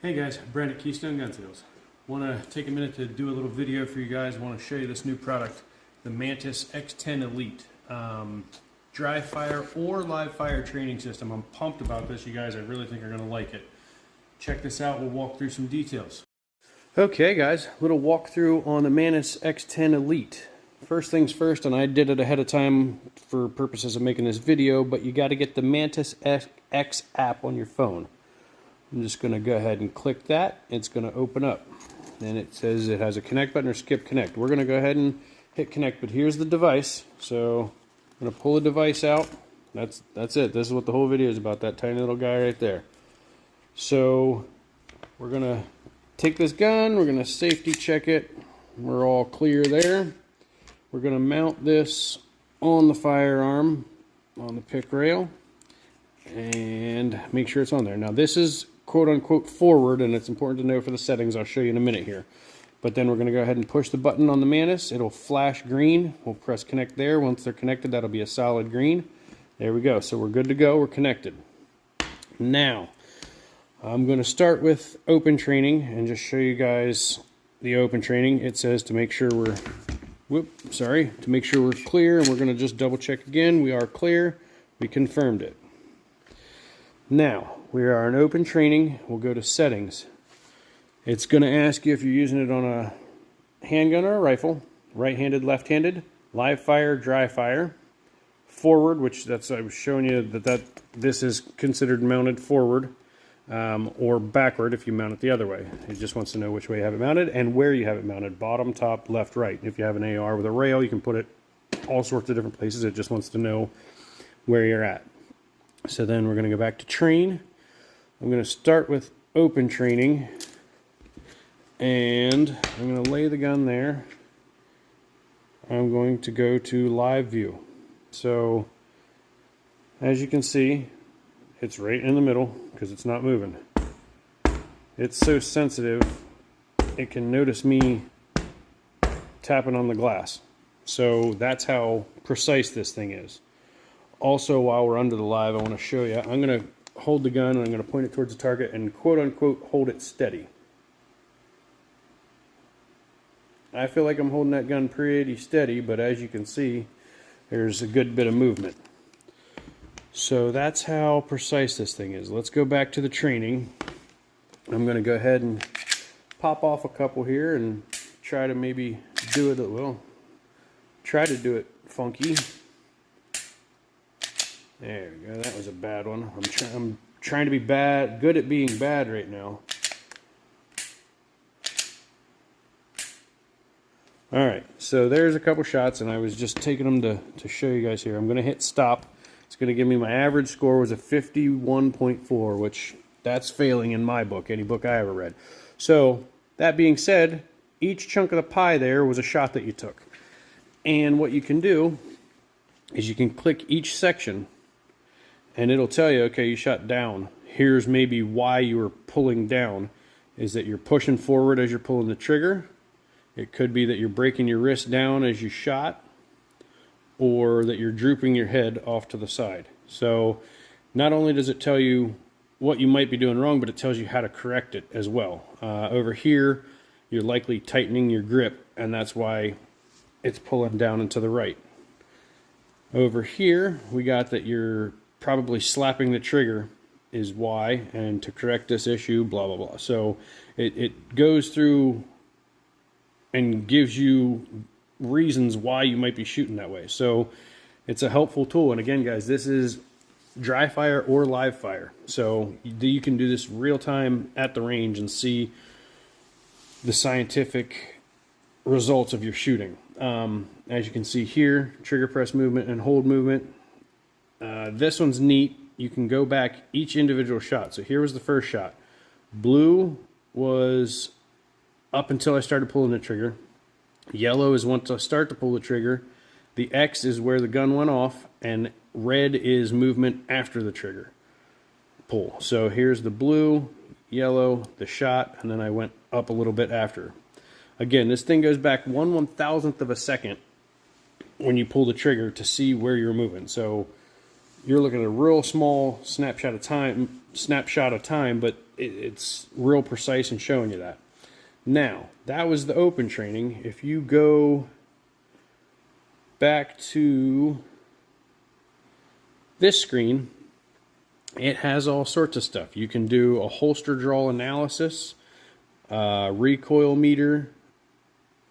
Hey guys, Brand at Keystone Gun Sales. Want to take a minute to do a little video for you guys. Want to show you this new product, the Mantis X10 Elite. Dry fire or live fire training system. I'm pumped about this, you guys. I really think you're going to like it. Check this out. We'll walk through some details. Okay guys, little walkthrough on the Mantis X10 Elite. First things first, and I did it ahead of time for purposes of making this video, but you got to get the Mantis X app on your phone. I'm just going to go ahead and click that. It's going to open up. And it says it has a connect button or skip connect. We're going to go ahead and hit connect, but here's the device. So I'm going to pull the device out. That's it. This is what the whole video is about, that tiny little guy right there. So we're going to take this gun. We're going to safety check it. We're all clear there. We're going to mount this on the firearm, on the pick rail, and make sure it's on there. Now this is quote-unquote forward, and it's important to know for the settings. I'll show you in a minute here. But then we're going to go ahead and push the button on the Mantis. It'll flash green. We'll press connect there. Once they're connected, that'll be a solid green. There we go. So we're good to go. We're connected. Now, I'm going to start with open training and just show you guys the open training. It says to make sure we're, to make sure we're clear, and we're going to just double check again. We are clear. We confirmed it. Now, we are in open training. We'll go to settings. It's going to ask you if you're using it on a handgun or a rifle, right-handed, left-handed, live fire, dry fire, forward, which I was showing you that this is considered mounted forward, or backward if you mount it the other way. It just wants to know which way you have it mounted and where you have it mounted, bottom, top, left, right. If you have an AR with a rail, you can put it all sorts of different places. It just wants to know where you're at. So then we're going to go back to train. I'm going to start with open training, and I'm going to lay the gun there. I'm going to go to live view. So as you can see, it's right in the middle because it's not moving. It's so sensitive, it can notice me tapping on the glass. So that's how precise this thing is. Also, while we're under the live, I want to show you, I'm going to hold the gun and I'm going to point it towards the target and quote-unquote hold it steady. I feel like I'm holding that gun pretty steady, but as you can see, there's a good bit of movement. So that's how precise this thing is. Let's go back to the training. I'm going to go ahead and pop off a couple here and try to maybe do it, well, try to do it funky. There we go. That was a bad one. I'm trying to be good at being bad right now. All right, so there's a couple shots, and I was just taking them to show you guys here. I'm going to hit stop. It's going to give me my average score was a 51.4, which that's failing in my book, any book I ever read. So that being said, each chunk of the pie there was a shot that you took. And what you can do is you can click each section, and it'll tell you, okay, you shot down. Here's maybe why you were pulling down, is that you're pushing forward as you're pulling the trigger. It could be that you're breaking your wrist down as you shot, or that you're drooping your head off to the side. So not only does it tell you what you might be doing wrong, but it tells you how to correct it as well. Over here, you're likely tightening your grip, and that's why it's pulling down and to the right. Over here, we got that you're probably slapping the trigger is why, and to correct this issue, blah, blah, blah. So it goes through and gives you reasons why you might be shooting that way. So it's a helpful tool. And again, guys, this is dry fire or live fire. So you can do this real time at the range and see the scientific results of your shooting. As you can see here, trigger press movement and hold movement. This one's neat. You can go back each individual shot. So here was the first shot. Blue was up until I started pulling the trigger. Yellow is once I start to pull the trigger. The X is where the gun went off, and red is movement after the trigger pull. So here's the blue, yellow, the shot, and then I went up a little bit after. Again, this thing goes back 1/1000th of a second when you pull the trigger to see where you're moving. So you're looking at a real small snapshot of time, but it's real precise in showing you that. Now, that was the open training. If you go back to this screen, it has all sorts of stuff. You can do a holster draw analysis, recoil meter,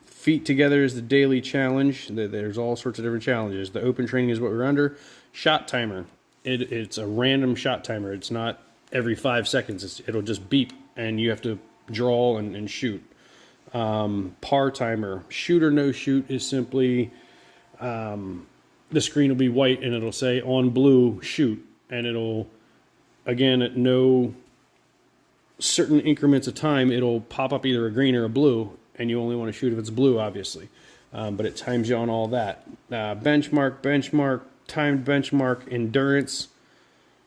feet together is the daily challenge. There's all sorts of different challenges. The open training is what we're under. Shot timer. It's a random shot timer. It's not every 5 seconds. It'll just beep, and you have to draw and shoot. Par timer. Shoot or no shoot is simply the screen will be white and it'll say on blue shoot, and it'll, again, at no certain increments of time, it'll pop up either a green or a blue, and you only want to shoot if it's blue, obviously. But it times you on all that. Benchmark, timed benchmark, endurance,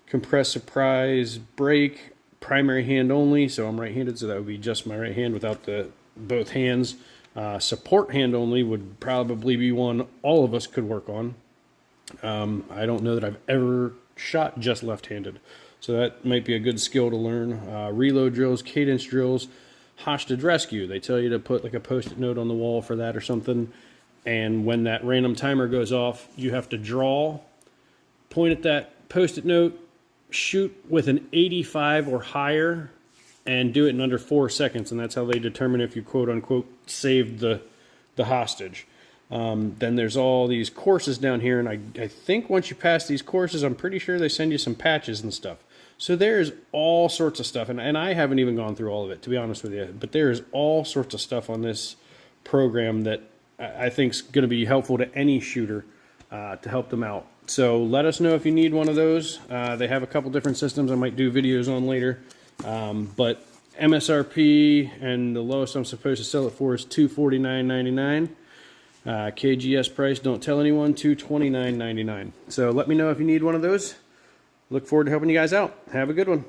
compress, surprise, break, primary hand only. So I'm right-handed, so that would be just my right hand without both hands. Support hand only would probably be one all of us could work on. I don't know that I've ever shot just left-handed, so that might be a good skill to learn. Reload drills, cadence drills, hostage rescue. They tell you to put like a post-it note on the wall for that or something, and when that random timer goes off, you have to draw, point at that post-it note, shoot with an 85 or higher, and do it in under 4 seconds, and that's how they determine if you quote-unquote saved the hostage. Then there's all these courses down here, and I think once you pass these courses, I'm pretty sure they send you some patches and stuff. So there's all sorts of stuff, and I haven't even gone through all of it, to be honest with you, but there is all sorts of stuff on this program that I think is going to be helpful to any shooter to help them out. So let us know if you need one of those. They have a couple different systems I might do videos on later, but MSRP and the lowest I'm supposed to sell it for is $249.99. KGS price, don't tell anyone, $229.99. So let me know if you need one of those. Look forward to helping you guys out. Have a good one.